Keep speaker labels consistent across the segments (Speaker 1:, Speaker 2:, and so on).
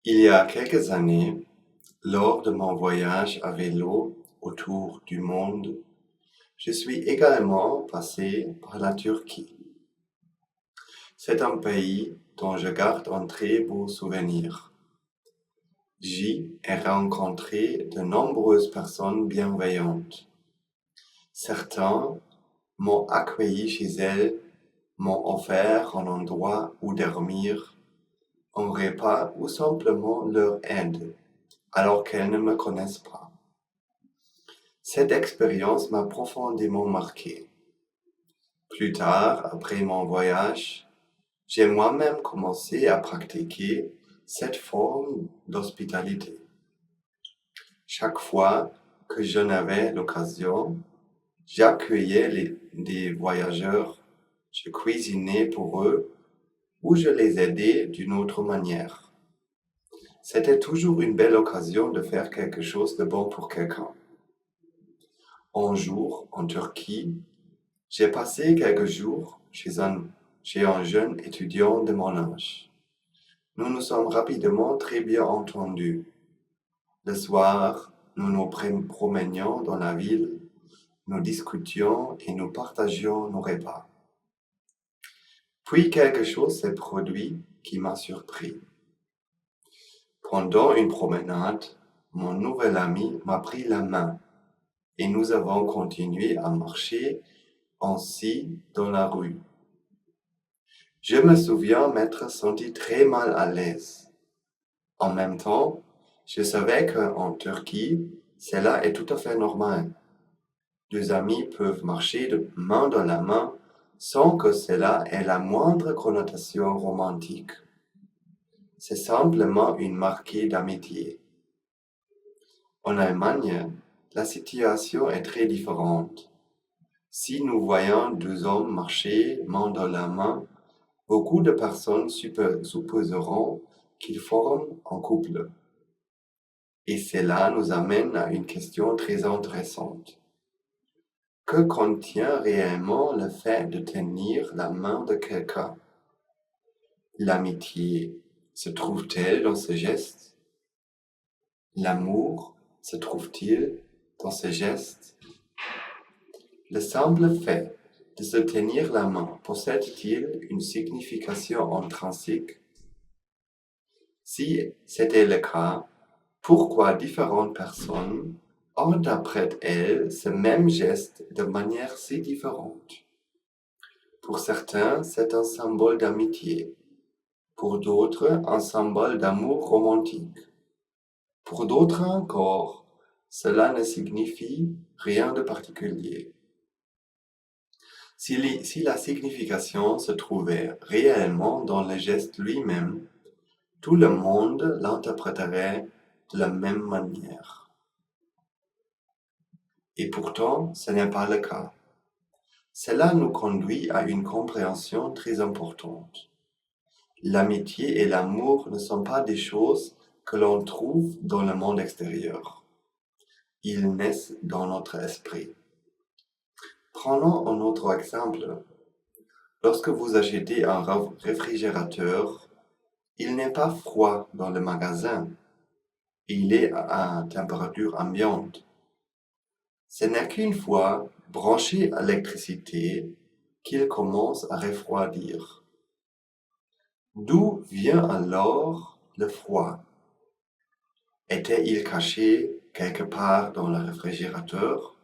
Speaker 1: Il y a quelques années, lors de mon voyage à vélo autour du monde, je suis également passé par la Turquie. C'est un pays dont je garde un très beau souvenir. J'y ai rencontré de nombreuses personnes bienveillantes. Certains m'ont accueilli chez elles, m'ont offert un endroit où dormir, un repas ou simplement leur aide, alors qu'elles ne me connaissent pas. Cette expérience m'a profondément marqué. Plus tard, après mon voyage, j'ai moi-même commencé à pratiquer cette forme d'hospitalité. Chaque fois que j'en avais l'occasion, j'accueillais des voyageurs, je cuisinais pour eux ou je les aidais d'une autre manière. C'était toujours une belle occasion de faire quelque chose de bon pour quelqu'un. Un jour, en Turquie, j'ai passé quelques jours chez un jeune étudiant de mon âge. Nous nous sommes rapidement très bien entendus. Le soir, nous nous promenions dans la ville, nous discutions et nous partagions nos repas. Puis quelque chose s'est produit qui m'a surpris. Pendant une promenade, mon nouvel ami m'a pris la main et nous avons continué à marcher ainsi dans la rue. Je me souviens m'être senti très mal à l'aise. En même temps, je savais qu'en Turquie, cela est tout à fait normal. Deux amis peuvent marcher de main dans la main sans que cela ait la moindre connotation romantique. C'est simplement une marque d'amitié. En Allemagne, la situation est très différente. Si nous voyons deux hommes marcher main dans la main, beaucoup de personnes supposeront qu'ils forment un couple. Et cela nous amène à une question très intéressante. Que contient réellement le fait de tenir la main de quelqu'un? L'amitié se trouve-t-elle dans ce geste? L'amour se trouve-t-il dans ce geste? Le simple fait de se tenir la main possède-t-il une signification intrinsèque? Si c'était le cas, pourquoi différentes personnes interprètent-elles ce même geste de manière si différente? Pour certains, c'est un symbole d'amitié. Pour d'autres, un symbole d'amour romantique. Pour d'autres encore, cela ne signifie rien de particulier. Si la signification se trouvait réellement dans le geste lui-même, tout le monde l'interpréterait de la même manière. Et pourtant, ce n'est pas le cas. Cela nous conduit à une compréhension très importante. L'amitié et l'amour ne sont pas des choses que l'on trouve dans le monde extérieur. Ils naissent dans notre esprit. Prenons un autre exemple. Lorsque vous achetez un réfrigérateur, il n'est pas froid dans le magasin. Il est à température ambiante. Ce n'est qu'une fois branché à l'électricité qu'il commence à refroidir. D'où vient alors le froid? Était-il caché quelque part dans le réfrigérateur?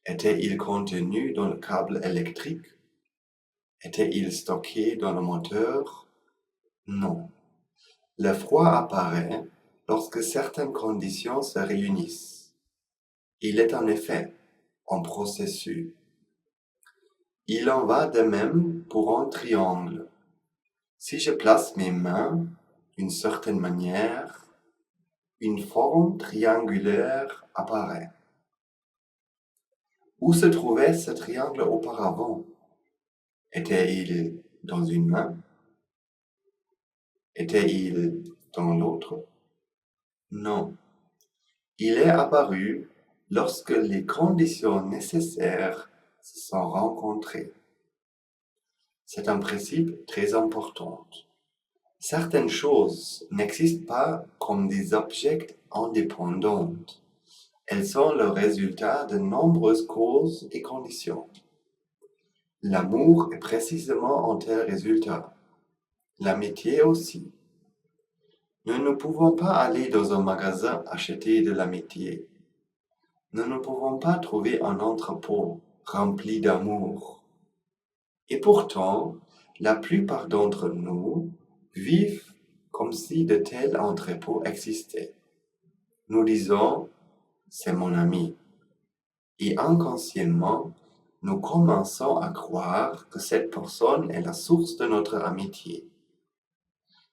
Speaker 1: Était-il contenu dans le câble électrique? Était-il stocké dans le moteur? Non. Le froid apparaît lorsque certaines conditions se réunissent. Il est en effet un processus. Il en va de même pour un triangle. Si je place mes mains d'une certaine manière, une forme triangulaire apparaît. Où se trouvait ce triangle auparavant? Était-il dans une main? Était-il dans l'autre? Non. Il est apparu lorsque les conditions nécessaires se sont rencontrées. C'est un principe très important. Certaines choses n'existent pas comme des objets indépendants. Elles sont le résultat de nombreuses causes et conditions. L'amour est précisément un tel résultat. L'amitié aussi. Nous ne pouvons pas aller dans un magasin acheter de l'amitié. Nous ne pouvons pas trouver un entrepôt rempli d'amour. Et pourtant, la plupart d'entre nous vivent comme si de tels entrepôts existaient. Nous disons, c'est mon ami. Et inconsciemment, nous commençons à croire que cette personne est la source de notre amitié.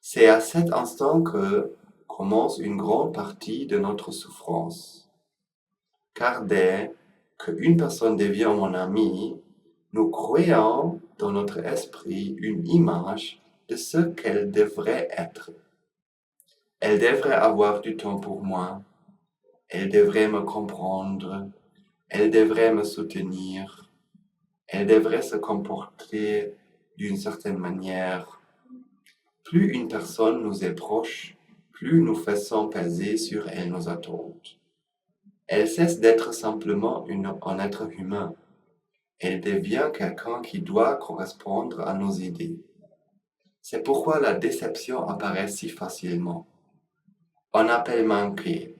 Speaker 1: C'est à cet instant que commence une grande partie de notre souffrance. Car dès qu'une personne devient mon ami, nous créons dans notre esprit une image de ce qu'elle devrait être. Elle devrait avoir du temps pour moi, elle devrait me comprendre, elle devrait me soutenir, elle devrait se comporter d'une certaine manière. Plus une personne nous est proche, plus nous faisons peser sur elle nos attentes. Elle cesse d'être simplement un être humain. Elle devient quelqu'un qui doit correspondre à nos idées. C'est pourquoi la déception apparaît si facilement. Un appel manqué,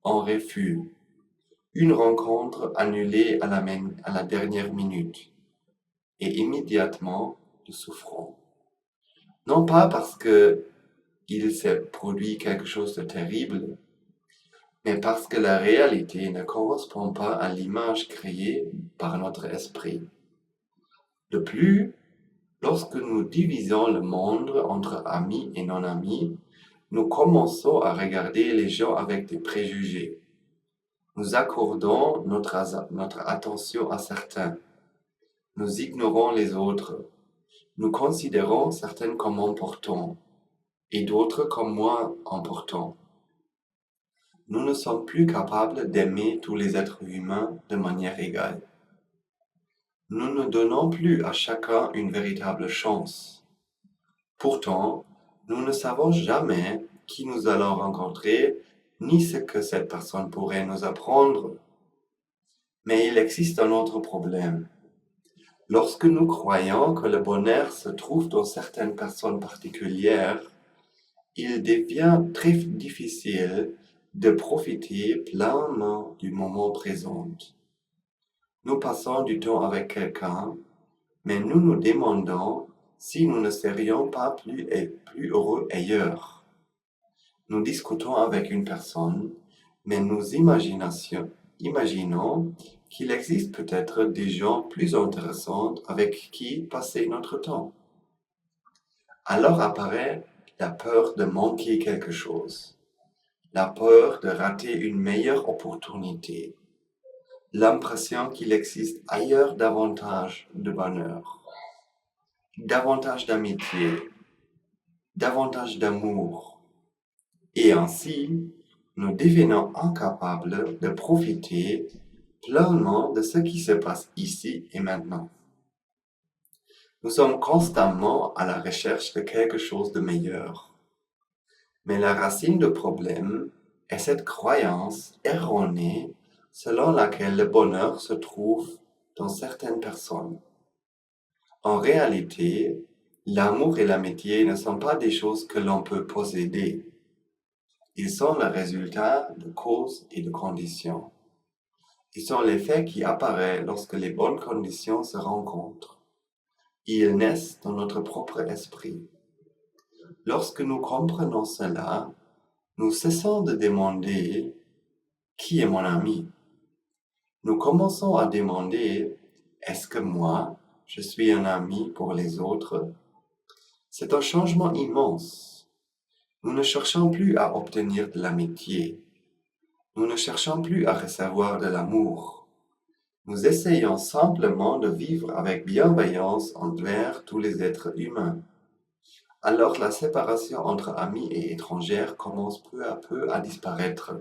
Speaker 1: un refus, une rencontre annulée à la dernière minute, et immédiatement nous souffrons. Non pas parce que il s'est produit quelque chose de terrible, mais parce que la réalité ne correspond pas à l'image créée par notre esprit. De plus, lorsque nous divisons le monde entre amis et non-amis, nous commençons à regarder les gens avec des préjugés. Nous accordons notre attention à certains. Nous ignorons les autres. Nous considérons certains comme importants et d'autres comme moins importants. Nous ne sommes plus capables d'aimer tous les êtres humains de manière égale. Nous ne donnons plus à chacun une véritable chance. Pourtant, nous ne savons jamais qui nous allons rencontrer, ni ce que cette personne pourrait nous apprendre. Mais il existe un autre problème. Lorsque nous croyons que le bonheur se trouve dans certaines personnes particulières, il devient très difficile de profiter pleinement du moment présent. Nous passons du temps avec quelqu'un, mais nous nous demandons si nous ne serions pas plus heureux ailleurs. Nous discutons avec une personne, mais nous imaginons qu'il existe peut-être des gens plus intéressants avec qui passer notre temps. Alors apparaît la peur de manquer quelque chose, la peur de rater une meilleure opportunité, l'impression qu'il existe ailleurs davantage de bonheur, davantage d'amitié, davantage d'amour. Et ainsi, nous devenons incapables de profiter pleinement de ce qui se passe ici et maintenant. Nous sommes constamment à la recherche de quelque chose de meilleur. Mais la racine du problème est cette croyance erronée selon laquelle le bonheur se trouve dans certaines personnes. En réalité, l'amour et l'amitié ne sont pas des choses que l'on peut posséder. Ils sont le résultat de causes et de conditions. Ils sont l'effet qui apparaît lorsque les bonnes conditions se rencontrent. Ils naissent dans notre propre esprit. Lorsque nous comprenons cela, nous cessons de demander « Qui est mon ami ?» Nous commençons à demander « Est-ce que moi, je suis un ami pour les autres ?» C'est un changement immense. Nous ne cherchons plus à obtenir de l'amitié. Nous ne cherchons plus à recevoir de l'amour. Nous essayons simplement de vivre avec bienveillance envers tous les êtres humains. Alors la séparation entre amis et étrangers commence peu à peu à disparaître.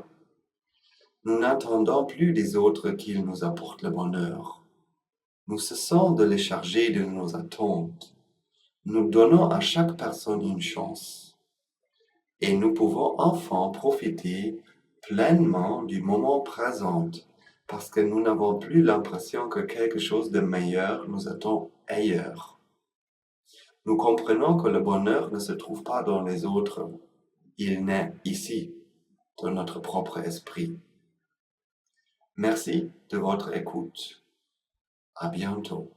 Speaker 1: Nous n'attendons plus des autres qu'ils nous apportent le bonheur. Nous cessons de les charger de nos attentes. Nous donnons à chaque personne une chance et nous pouvons enfin profiter pleinement du moment présent parce que nous n'avons plus l'impression que quelque chose de meilleur nous attend ailleurs. Nous comprenons que le bonheur ne se trouve pas dans les autres, il naît ici, dans notre propre esprit. Merci de votre écoute. À bientôt.